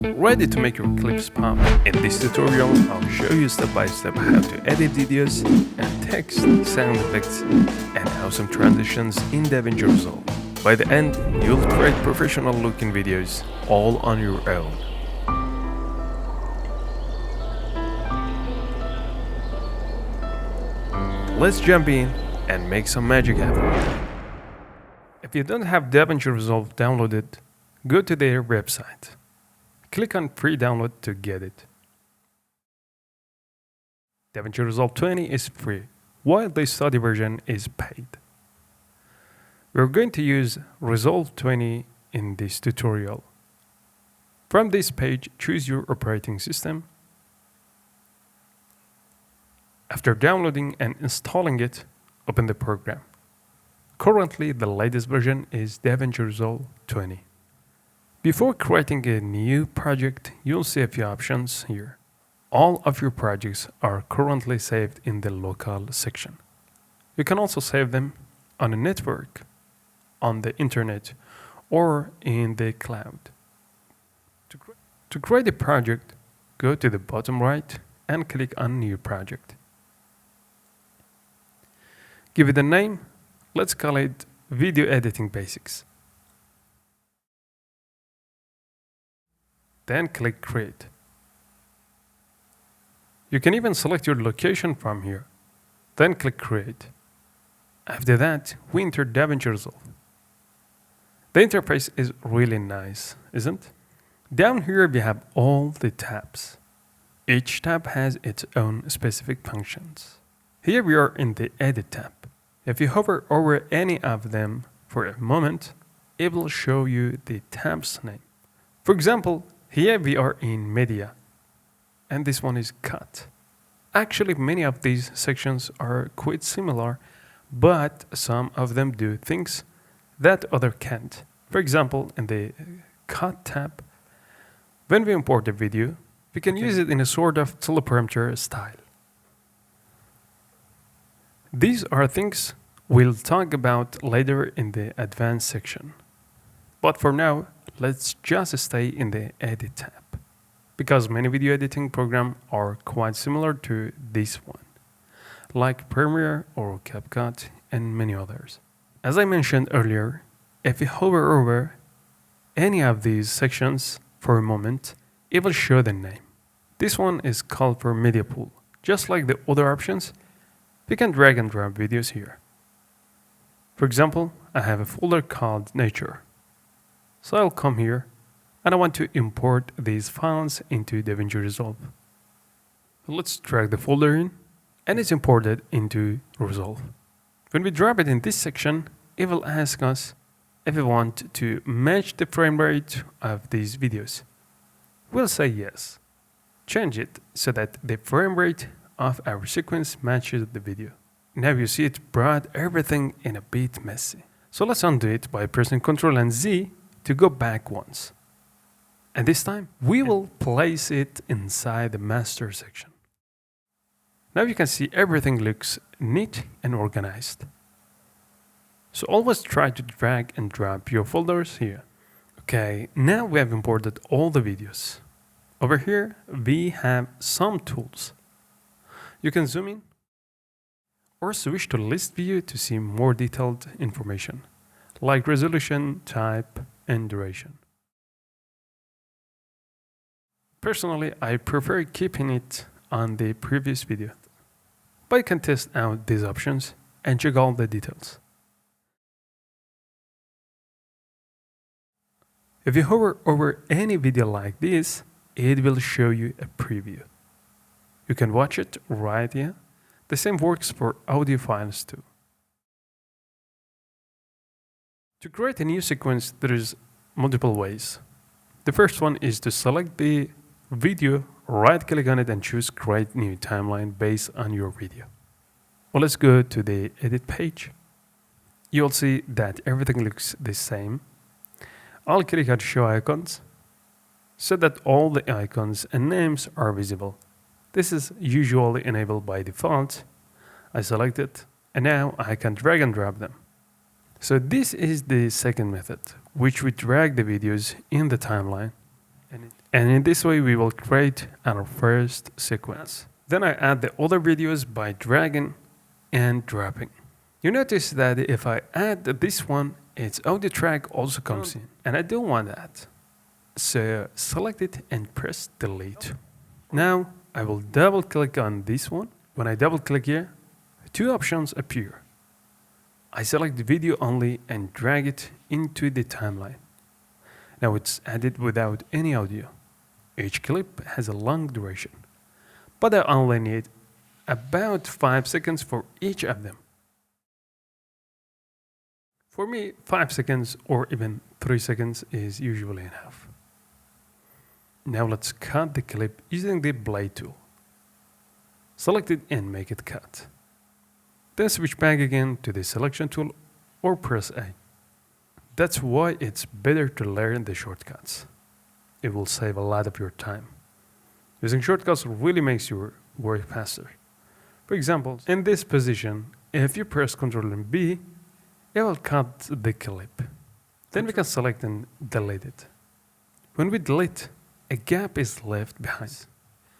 Ready to make your clips pop? In this tutorial, I'll show you step by step how to edit videos and text, sound effects, and how some transitions in DaVinci Resolve. By the end, you'll create professional looking videos all on your own. Let's jump in and make some magic happen. If you don't have DaVinci Resolve downloaded, go to their website. Click on free download to get it. DaVinci Resolve 20 is free, while the study version is paid. We're going to use Resolve 20 in this tutorial. From this page, choose your operating system. After downloading and installing it, open the program. Currently, the latest version is DaVinci Resolve 20. Before creating a new project, you'll see a few options here. All of your projects are currently saved in the local section. You can also save them on a network, on the internet, or in the cloud. To create a project, go to the bottom right and click on New Project. Give it a name. Let's call it Video Editing Basics. Then click Create. You can even select your location from here. Then click Create. After that, we enter DaVinci Resolve. The interface is really nice, isn't it? Down here we have all the tabs. Each tab has its own specific functions. Here we are in the Edit tab. If you hover over any of them for a moment, it will show you the tab's name. For example, here we are in Media, and this one is Cut. Actually, many of these sections are quite similar, but some of them do things that other can't. For example, in the Cut tab, when we import a video, we can use it in a sort of teleprompter style. These are things we'll talk about later in the advanced section. But for now, let's just stay in the Edit tab, because many video editing programs are quite similar to this one, like Premiere or CapCut and many others. As I mentioned earlier, if you hover over any of these sections for a moment, it will show the name. This one is called for Media Pool. Just like the other options, we can drag and drop videos here. For example, I have a folder called Nature. So I'll come here and I want to import these files into DaVinci Resolve. Let's drag the folder in and it's imported into Resolve. When we drop it in this section, it will ask us if we want to match the frame rate of these videos. We'll say yes. Change it so that the frame rate of our sequence matches the video. Now you see it brought everything in a bit messy. So let's undo it by pressing Ctrl and Z to go back once. And this time, we will place it inside the master section. Now you can see everything looks neat and organized. So always try to drag and drop your folders here. Okay, now we have imported all the videos. Over here, we have some tools. You can zoom in or switch to list view to see more detailed information, like resolution, type, and duration. Personally, I prefer keeping it on the previous video, but you can test out these options and check all the details. If you hover over any video like this, it will show you a preview. You can watch it right here. The same works for audio files too. To create a new sequence, there is multiple ways. The first one is to select the video, right-click on it and choose Create New Timeline based on your video. Well, let's go to the Edit page. You'll see that everything looks the same. I'll click on Show Icons so that all the icons and names are visible. This is usually enabled by default. I select it, and now I can drag and drop them. So this is the second method, which we drag the videos in the timeline And in this way, we will create our first sequence. Then I add the other videos by dragging and dropping. You notice that if I add this one, its audio track also comes in. And I don't want that. So select it and press delete. Now I will double click on this one. When I double click here, two options appear. I select the video only and drag it into the timeline. Now it's added without any audio. Each clip has a long duration, but I only need about 5 seconds for each of them. For me, 5 seconds or even 3 seconds is usually enough. Now let's cut the clip using the blade tool. Select it and make it cut. Then switch back again to the selection tool or press A. That's why it's better to learn the shortcuts. It will save a lot of your time. Using shortcuts really makes your work faster. For example, in this position, if you press Ctrl and B, it will cut the clip. Then we can select and delete it. When we delete, a gap is left behind.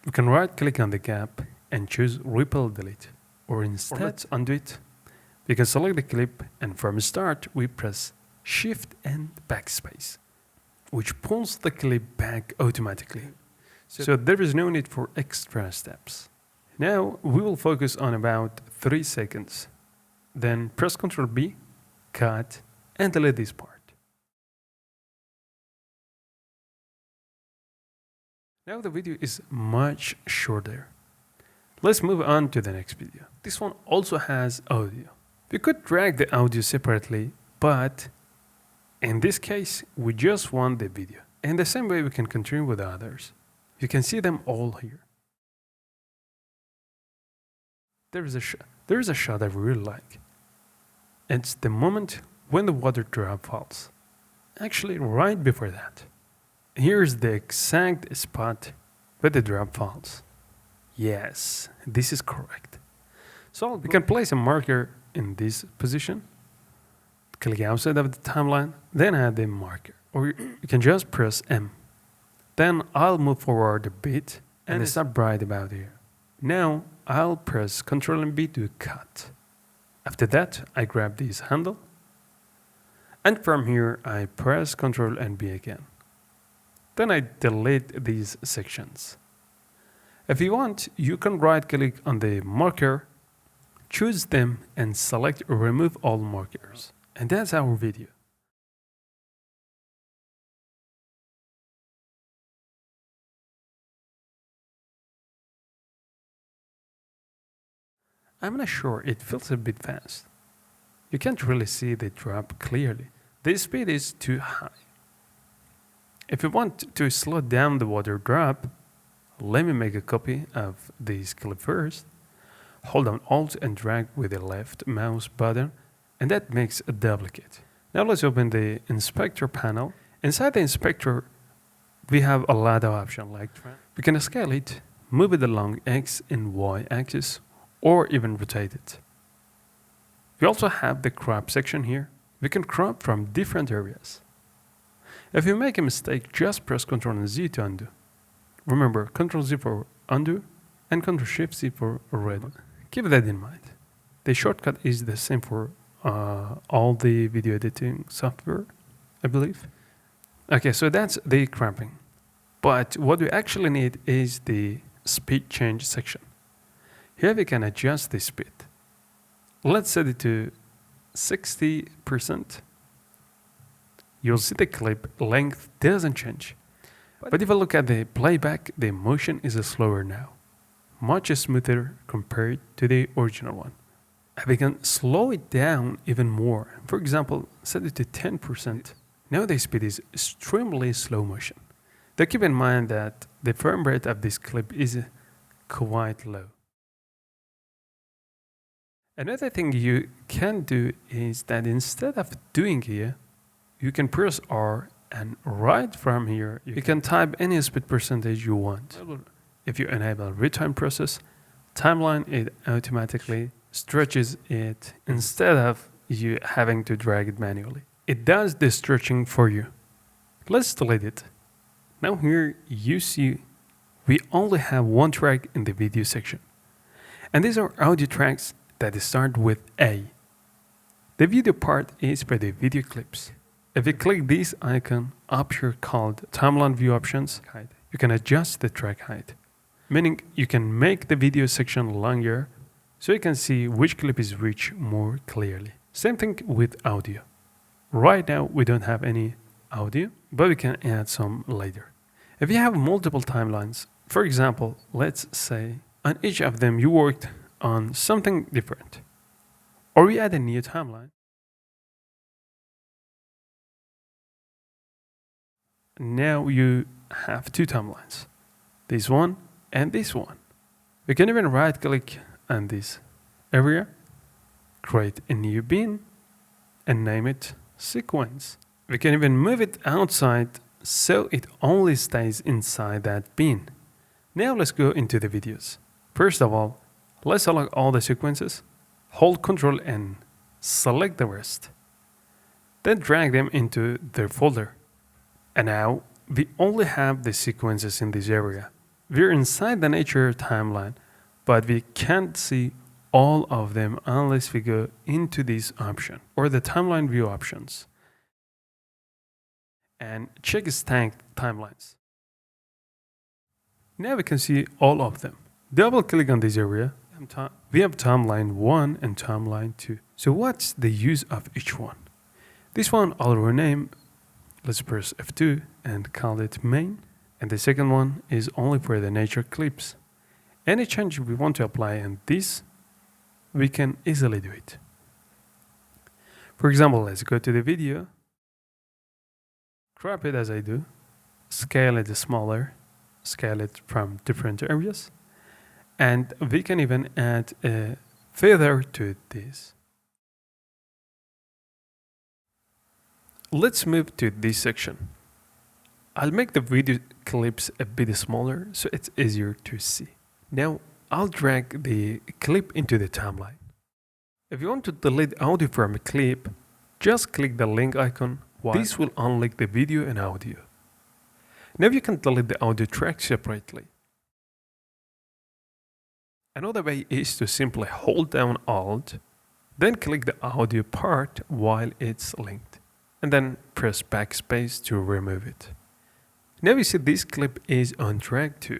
We can right click on the gap and choose Ripple Delete. Or instead, let's undo it. We can select the clip and from start, we press Shift and Backspace, which pulls the clip back automatically. So there is no need for extra steps. Now we will focus on about 3 seconds. Then press Ctrl B, cut, and delete this part. Now the video is much shorter. Let's move on to the next video. This one also has audio. We could drag the audio separately, but in this case, we just want the video. In the same way, we can continue with others. You can see them all here. There is a shot I really like. It's the moment when the water drop falls. Actually, right before that. Here's the exact spot where the drop falls. Yes, this is correct. So we can place a marker in this position. Click outside of the timeline, then add the marker. Or you can just press M. Then I'll move forward a bit and stop right about here. Now I'll press Ctrl and B to cut. After that, I grab this handle. And from here, I press Ctrl and B again. Then I delete these sections. If you want, you can right click on the marker, choose them and select remove all markers. And that's our video. I'm not sure, it feels a bit fast. You can't really see the drop clearly. The speed is too high. If you want to slow down the water drop, let me make a copy of this clip first. Hold down Alt and drag with the left mouse button, and that makes a duplicate. Now let's open the inspector panel. Inside the inspector, we have a lot of options like we can scale it, move it along X and Y axis, or even rotate it. We also have the crop section here. We can crop from different areas. If you make a mistake, just press Ctrl and Z to undo. Remember, Ctrl Z for undo and Ctrl Shift Z for redo. Keep that in mind. The shortcut is the same for all the video editing software, I believe. Okay, so that's the cropping. But what we actually need is the speed change section. Here we can adjust the speed. Let's set it to 60%. You'll see the clip length doesn't change. But if I look at the playback, the motion is slower now. Much smoother compared to the original one. We can slow it down even more. For example, set it to 10%. Now the speed is extremely slow motion. Though keep in mind that the frame rate of this clip is quite low. Another thing you can do is that instead of doing here, you can press R and right from here, you can type any speed percentage you want. If you enable real-time process, timeline, it automatically stretches it instead of you having to drag it manually. It does the stretching for you. Let's delete it. Now here you see we only have one track in the video section. And these are audio tracks that start with A. The video part is for the video clips. If you click this icon up here called Timeline View Options, you can adjust the track height, meaning you can make the video section longer so you can see which clip is which more clearly. Same thing with audio. Right now we don't have any audio, but we can add some later. If you have multiple timelines, for example, let's say on each of them you worked on something different, or we add a new timeline. Now you have two timelines, this one and this one. We can even right click on this area, create a new bin and name it sequence. We can even move it outside so it only stays inside that bin. Now let's go into the videos. First of all, let's select all the sequences, hold Ctrl and select the rest. Then drag them into their folder. And now we only have the sequences in this area. We're inside the nature timeline, but we can't see all of them unless we go into this option or the timeline view options and check stacked timelines. Now we can see all of them. Double click on this area. We have timeline 1 and timeline 2. So what's the use of each one? This one I'll rename. Let's press F2 and call it main. And the second one is only for the nature clips. Any change we want to apply in this, we can easily do it. For example, let's go to the video, crop it as I do, scale it smaller, scale it from different areas, and we can even add a feather to this. Let's move to this section. I'll make the video clips a bit smaller so it's easier to see. Now I'll drag the clip into the timeline. If you want to delete audio from a clip, just click the link icon. This will unlink the video and audio. Now you can delete the audio track separately. Another way is to simply hold down Alt, then click the audio part while it's linked, and then press backspace to remove it. Now you see this clip is on track 2,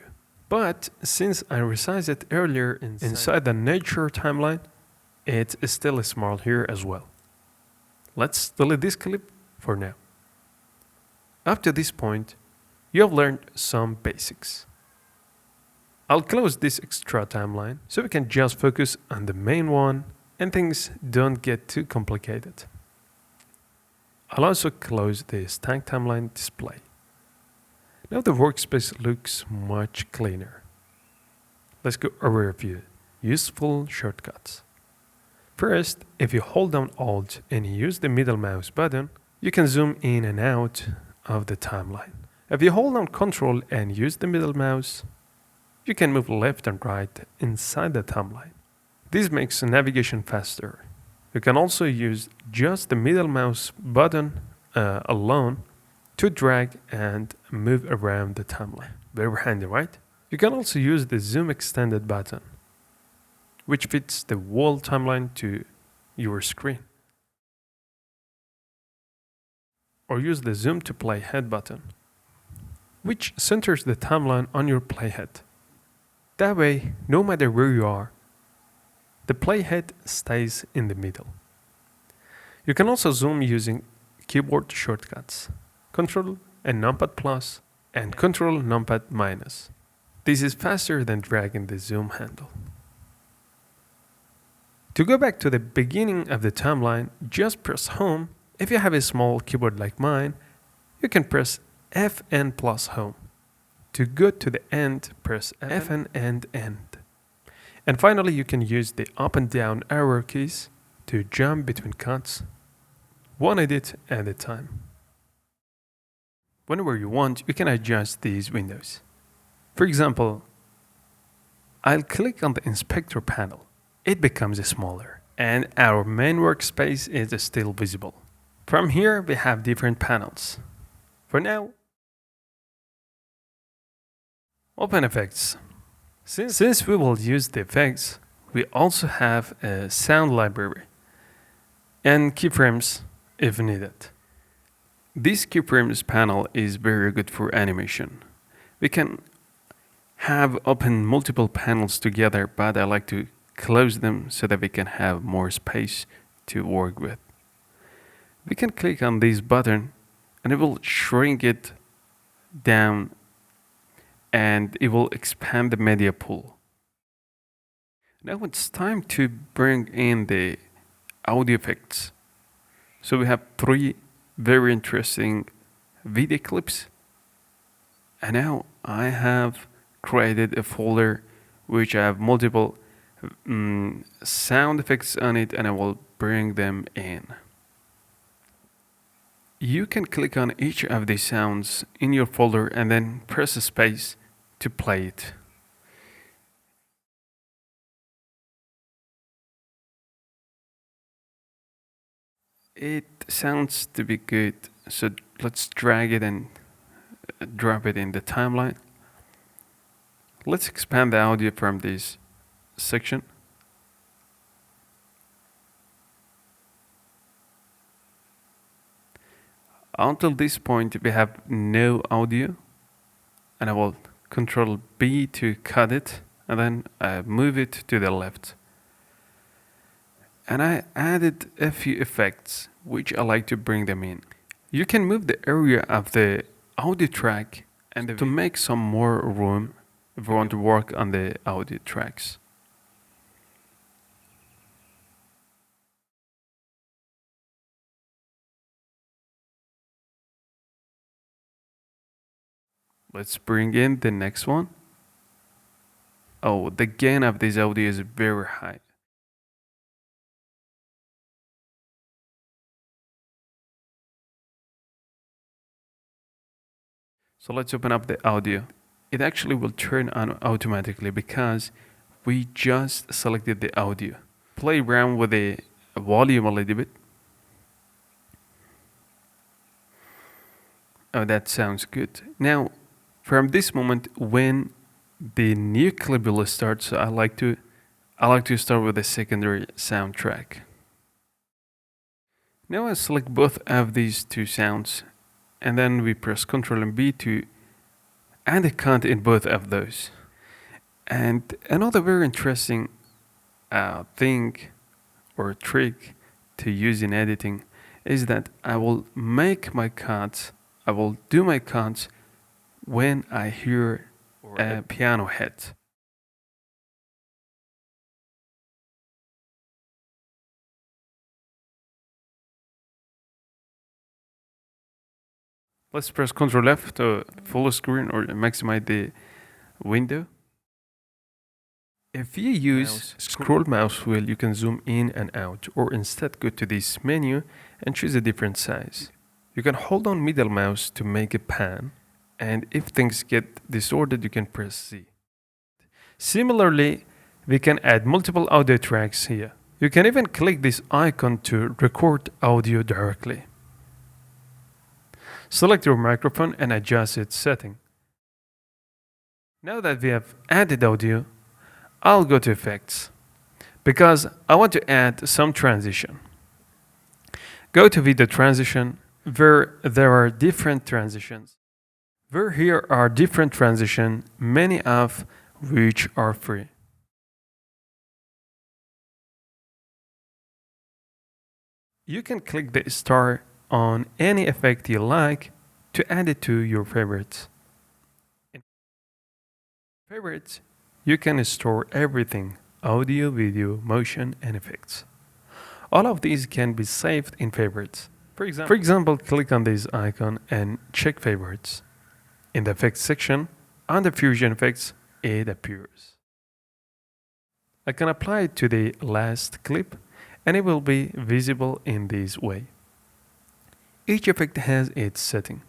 but since I resized it earlier inside the nature timeline, it's still small here as well. Let's delete this clip for now. Up to this point, you have learned some basics. I'll close this extra timeline so we can just focus on the main one and things don't get too complicated. I'll also close the stack timeline display. Now the workspace looks much cleaner. Let's go over a few useful shortcuts. First, if you hold down Alt and use the middle mouse button, you can zoom in and out of the timeline. If you hold down Ctrl and use the middle mouse, you can move left and right inside the timeline. This makes navigation faster. You can also use just the middle mouse button alone to drag and move around the timeline. Very handy, right? You can also use the zoom extended button, which fits the whole timeline to your screen. Or use the zoom to playhead button, which centers the timeline on your playhead. That way, no matter where you are, the playhead stays in the middle. You can also zoom using keyboard shortcuts, Ctrl and numpad plus and Ctrl numpad minus. This is faster than dragging the zoom handle. To go back to the beginning of the timeline, just press home. If you have a small keyboard like mine, you can press Fn plus home. To go to the end, press Fn and end. And finally, you can use the up and down arrow keys to jump between cuts, one edit at a time. Whenever you want, you can adjust these windows. For example, I'll click on the inspector panel. It becomes smaller, and our main workspace is still visible. From here, we have different panels. For now, Open effects. Since we will use the effects, we also have a sound library and keyframes if needed. This keyframes panel is very good for animation. We can have open multiple panels together, but I like to close them so that we can have more space to work with. We can click on this button and it will shrink it down and it will expand the media pool. Now it's time to bring in the audio effects. So we have 3 very interesting video clips. And now I have created a folder which I have multiple sound effects on it, and I will bring them in. You can click on each of the sounds in your folder and then press space to play it. It sounds to be good, so let's drag it and drop it in the timeline. Let's expand the audio from this section. Until this point, we have no audio, and I will Control B to cut it, and then I move it to the left. And I added a few effects, which I like to bring them in. You can move the area of the audio track and to make some more room if you want to work on the audio tracks. Let's bring in the next one. Oh, the gain of this audio is very high. So let's open up the audio. It actually will turn on automatically because we just selected the audio. Play around with the volume a little bit. Oh, that sounds good. Now, from this moment, when the new clip will start, so I like to start with the secondary soundtrack. Now I select both of these 2 sounds, and then we press Ctrl and B to add a cut in both of those. And another very interesting thing or trick to use in editing is that I will make my cuts. I will do my cuts when I hear a piano hit. Let's press Ctrl F to full screen or maximize the window. If you use scroll mouse wheel, you can zoom in and out, or instead go to this menu and choose a different size. You can hold on middle mouse to make a pan, and if things get disordered, you can press Z. Similarly, we can add multiple audio tracks here. You can even click this icon to record audio directly. Select your microphone and adjust its setting. Now that we have added audio, I'll go to effects because I want to add some transition. Go to video transition where there are different transitions. Where here are different transitions, many of which are free. You can click the star on any effect you like to add it to your favorites. In favorites, you can store everything: audio, video, motion, and effects. All of these can be saved in favorites. For example, click on this icon and check favorites. In the effects section, under fusion effects, it appears. I can apply it to the last clip and it will be visible in this way. Each effect has its setting.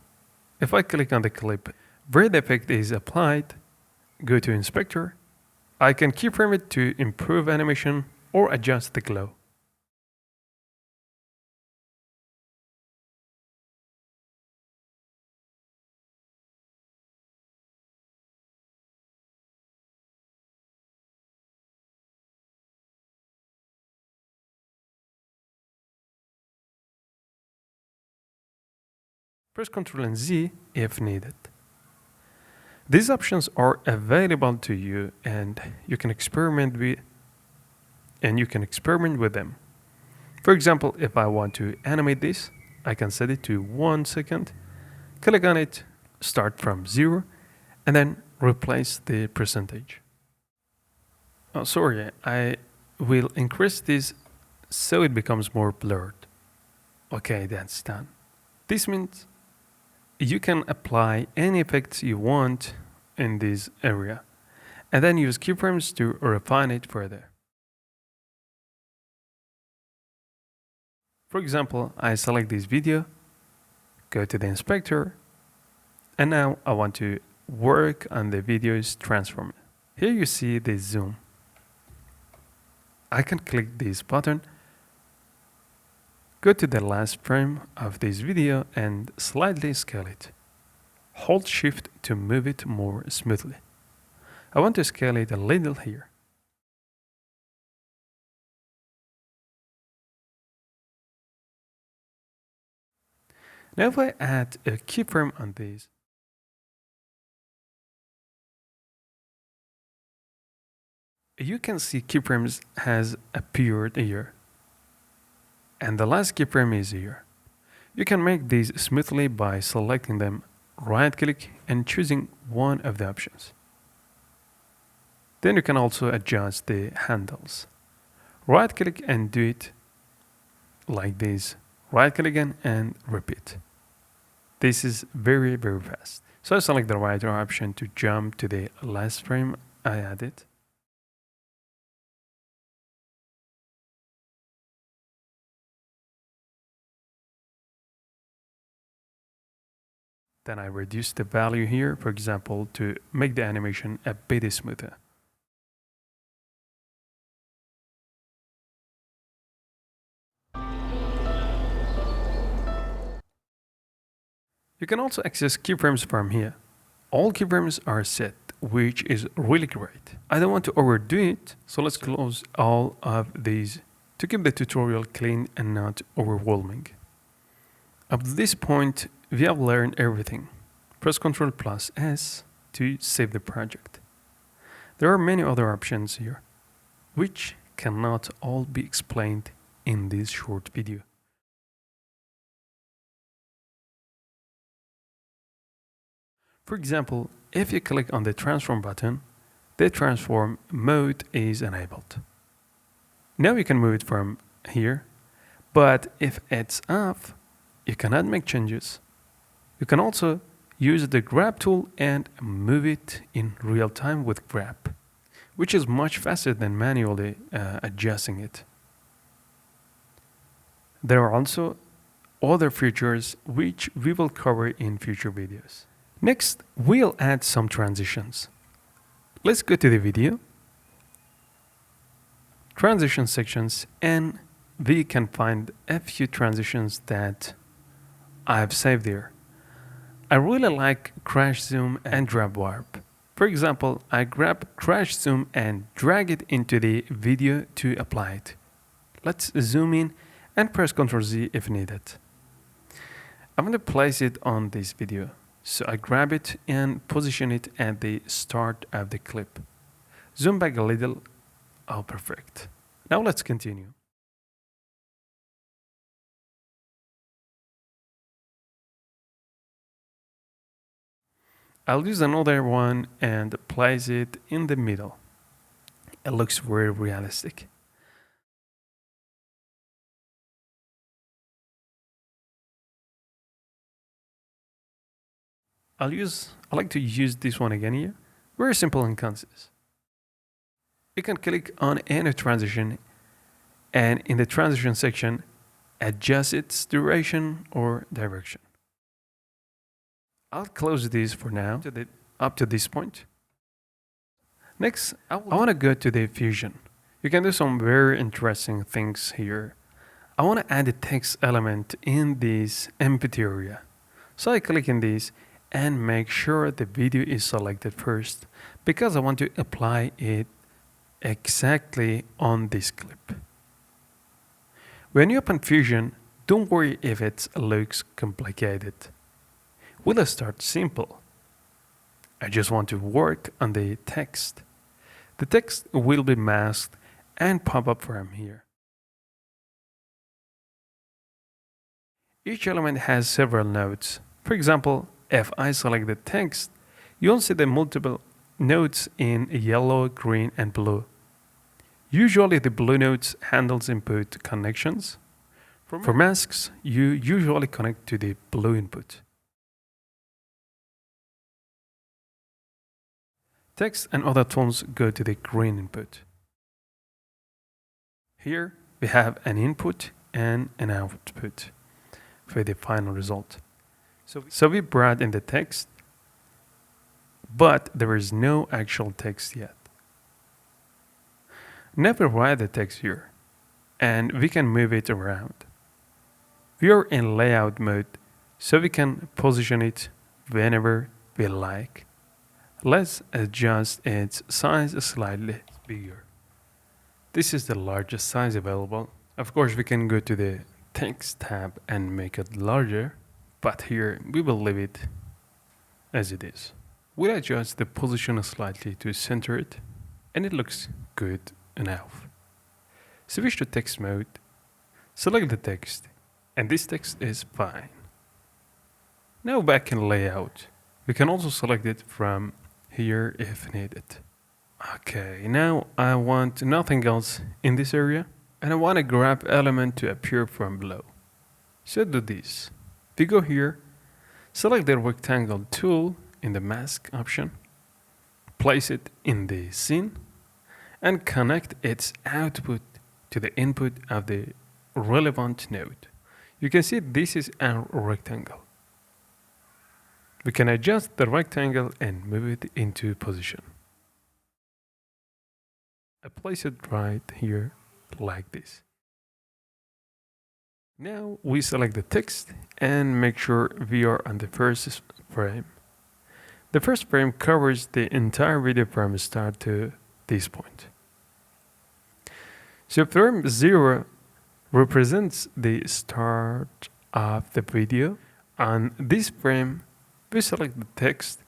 If I click on the clip where the effect is applied, go to Inspector, I can keyframe it to improve animation or adjust the glow. Press Ctrl and Z if needed. These options are available to you and you can experiment with them. For example, if I want to animate this, I can set it to 1 second, click on it, start from 0, and then replace the percentage. Oh, sorry, I will increase this so it becomes more blurred. Okay, that's done. This means you can apply any effects you want in this area and then use keyframes to refine it further. For example, I select this video, go to the inspector, and now I want to work on the video's transform. Here you see the zoom. I can click this button, go to the last frame of this video and slightly scale it. Hold Shift to move it more smoothly. I want to scale it a little here. Now if I add a keyframe on this, you can see keyframes has appeared here. And the last keyframe is here. You can make these smoothly by selecting them, right-click and choosing one of the options. Then you can also adjust the handles. Right-click and do it like this. Right-click again and repeat. This is very, very fast. So I select the right option to jump to the last frame I added. Then I reduce the value here, for example, to make the animation a bit smoother. You can also access keyframes from here. All keyframes are set, which is really great. I don't want to overdo it, so let's close all of these to keep the tutorial clean and not overwhelming. Up to this point, we have learned everything. Press Ctrl plus S to save the project. There are many other options here, which cannot all be explained in this short video. For example, if you click on the transform button, the transform mode is enabled. Now you can move it from here, but if it's off, you cannot make changes. You can also use the grab tool and move it in real time with grab, which is much faster than manually adjusting it. There are also other features which we will cover in future videos. Next, we'll add some transitions. Let's go to the video, transition sections, and we can find a few transitions that I've saved here. I really like crash zoom and drag warp. For example, I grab crash zoom and drag it into the video to apply it. Let's zoom in and press Ctrl Z if needed. I'm going to place it on this video. So I grab it and position it at the start of the clip. Zoom back a little. Oh, perfect. Now let's continue. I'll use another one and place it in the middle. It looks very realistic. I like to use this one again here. Very simple and concise. You can click on any transition and in the transition section, adjust its duration or direction. I'll close this for now, up to this point. Next, I want to go to the fusion. You can do some very interesting things here. I want to add a text element in this empty area. So I click in this and make sure the video is selected first because I want to apply it exactly on this clip. When you open Fusion, don't worry if it looks complicated. We'll start simple. I just want to work on the text. The text will be masked and pop up from here. Each element has several nodes. For example, if I select the text, you'll see the multiple nodes in yellow, green, and blue. Usually the blue nodes handles input connections. For masks, you usually connect to the blue input. Text and other tones go to the green input. Here we have an input and an output for the final result. So we brought in the text, but there is no actual text yet. Never write the text here, and we can move it around. We are in layout mode, so we can position it whenever we like. Let's adjust its size slightly bigger. This is the largest size available. Of course, we can go to the text tab and make it larger, but here we will leave it as it is. We'll adjust the position slightly to center it, and it looks good enough. Switch to text mode, select the text, and this text is fine. Now back in layout, we can also select it from here if needed. Okay, now I want nothing else in this area, and I want a grab element to appear from below. So do this. We go here, select the rectangle tool in the mask option, place it in the scene, and connect its output to the input of the relevant node. You can see this is a rectangle. We can adjust the rectangle and move it into position. I place it right here like this. Now we select the text and make sure we are on the first frame. The first frame covers the entire video from start to this point. So frame 0 represents the start of the video. On this frame, we select the text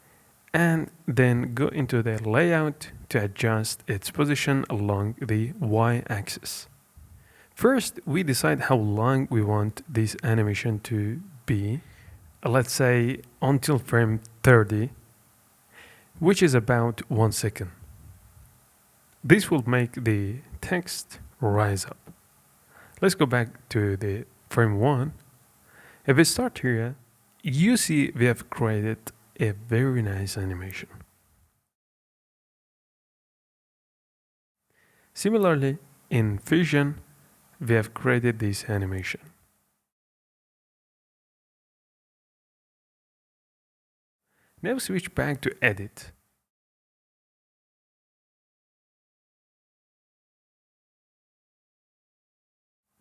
and then go into the layout to adjust its position along the y-axis. First, we decide how long we want this animation to be. Let's say until frame 30, which is about 1 second. This will make the text rise up. Let's go back to the frame 1. If we start here, you see we have created a very nice animation. Similarly, in Fusion, we have created this animation. Now switch back to Edit.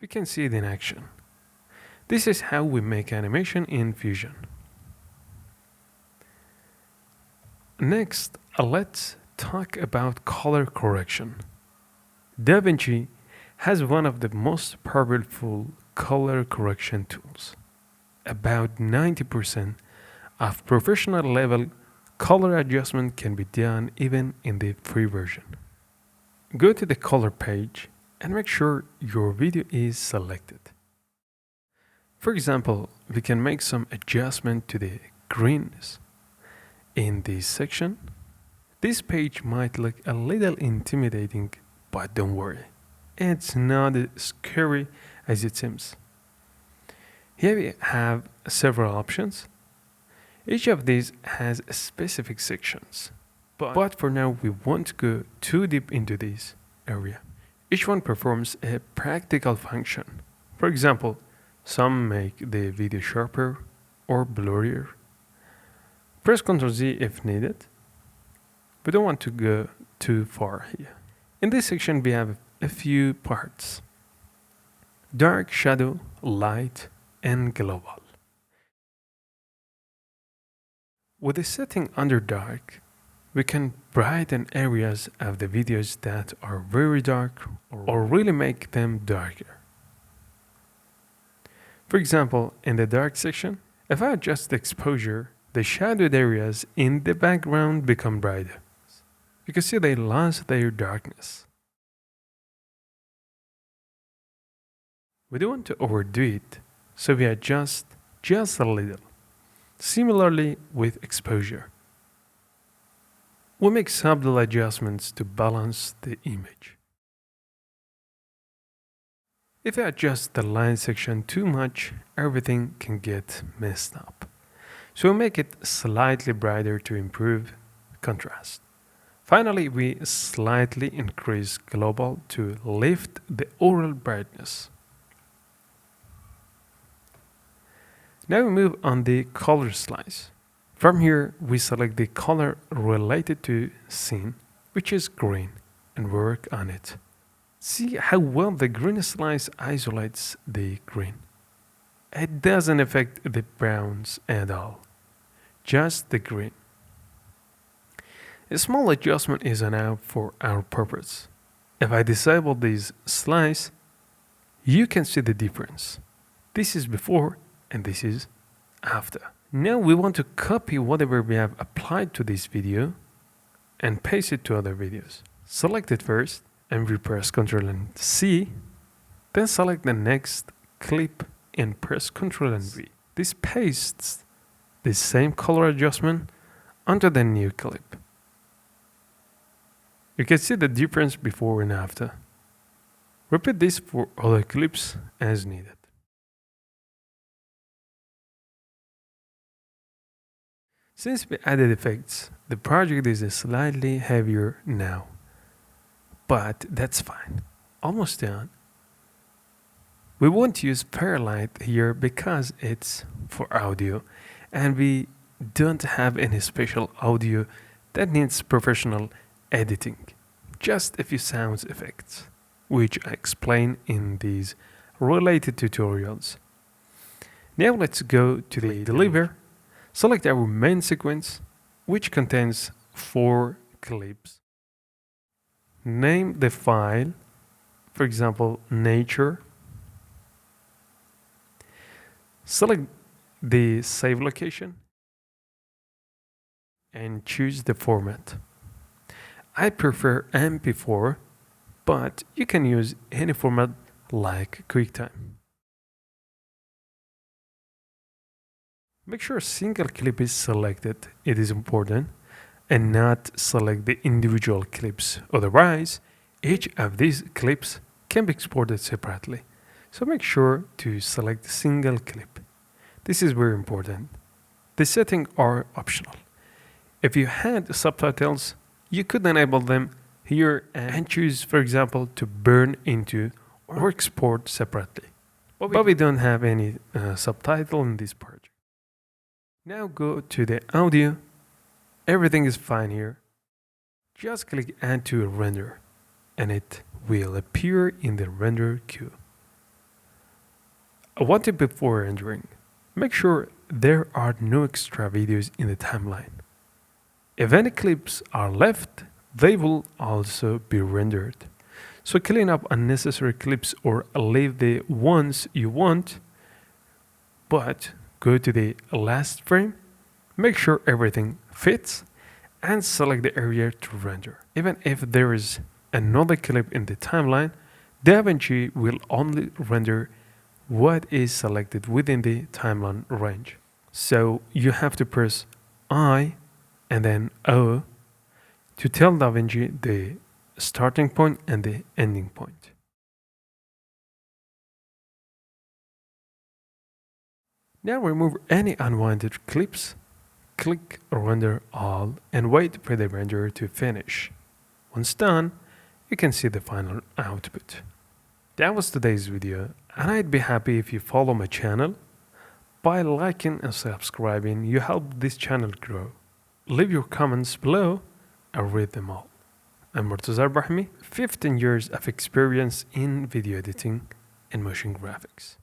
We can see it in action. This is how we make animation in Fusion. Next, let's talk about color correction. DaVinci has one of the most powerful color correction tools. About 90% of professional level color adjustment can be done even in the free version. Go to the color page and make sure your video is selected. For example, we can make some adjustment to the greenness in this section. This page might look a little intimidating, but don't worry, it's not as scary as it seems. Here we have several options. Each of these has specific sections, but for now we won't go too deep into this area. Each one performs a practical function. For example, some make the video sharper or blurrier. Press Ctrl Z if needed. We don't want to go too far here. In this section we have a few parts: dark, shadow, light, and global. With the setting under dark, we can brighten areas of the videos that are very dark or really make them darker. For example, in the dark section, if I adjust the exposure, the shadowed areas in the background become brighter. You can see they lost their darkness. We don't want to overdo it, so we adjust just a little. Similarly with exposure. We make subtle adjustments to balance the image. If I adjust the line section too much, everything can get messed up. So we make it slightly brighter to improve contrast. Finally, we slightly increase global to lift the overall brightness. Now we move on the color slice. From here, we select the color related to scene, which is green, and work on it. See how well the green slice isolates the green. It doesn't affect the browns at all, just the green. A small adjustment is enough for our purpose. If I disable this slice, you can see the difference. This is before and this is after. Now we want to copy whatever we have applied to this video and paste it to other videos. Select it first and we press Ctrl and C, then select the next clip and press Ctrl and V. This pastes the same color adjustment onto the new clip. You can see the difference before and after. Repeat this for other clips as needed. Since we added effects, the project is slightly heavier now. But that's fine. Almost done. We won't use Fairlight here because it's for audio and we don't have any special audio that needs professional editing. Just a few sound effects, which I explain in these related tutorials. Now let's go to the deliver. Select our main sequence, which contains 4 clips. Name the file, for example, nature. Select the save location and choose the format. I prefer MP4, but you can use any format like QuickTime. Make sure a single clip is selected, it is important, and not select the individual clips. Otherwise, each of these clips can be exported separately. So make sure to select a single clip. This is very important. The settings are optional. If you had subtitles, you could enable them here and choose, for example, to burn into or export separately. But we don't have any subtitle in this project. Now go to the audio. Everything is fine here. Just click Add to a render and it will appear in the render queue. One tip before rendering. Make sure there are no extra videos in the timeline. If any clips are left, they will also be rendered. So clean up unnecessary clips or leave the ones you want, but go to the last frame, make sure everything fits, and select the area to render. Even if there is another clip in the timeline, DaVinci will only render what is selected within the timeline range. So you have to press I and then O to tell DaVinci the starting point and the ending point. Now remove any unwanted clips, click Render All and wait for the render to finish. Once done, you can see the final output. That was today's video, and I'd be happy if you follow my channel. By liking and subscribing, you help this channel grow. Leave your comments below, I'll read them all. I'm Murtaza Brahmi, 15 years of experience in video editing and motion graphics.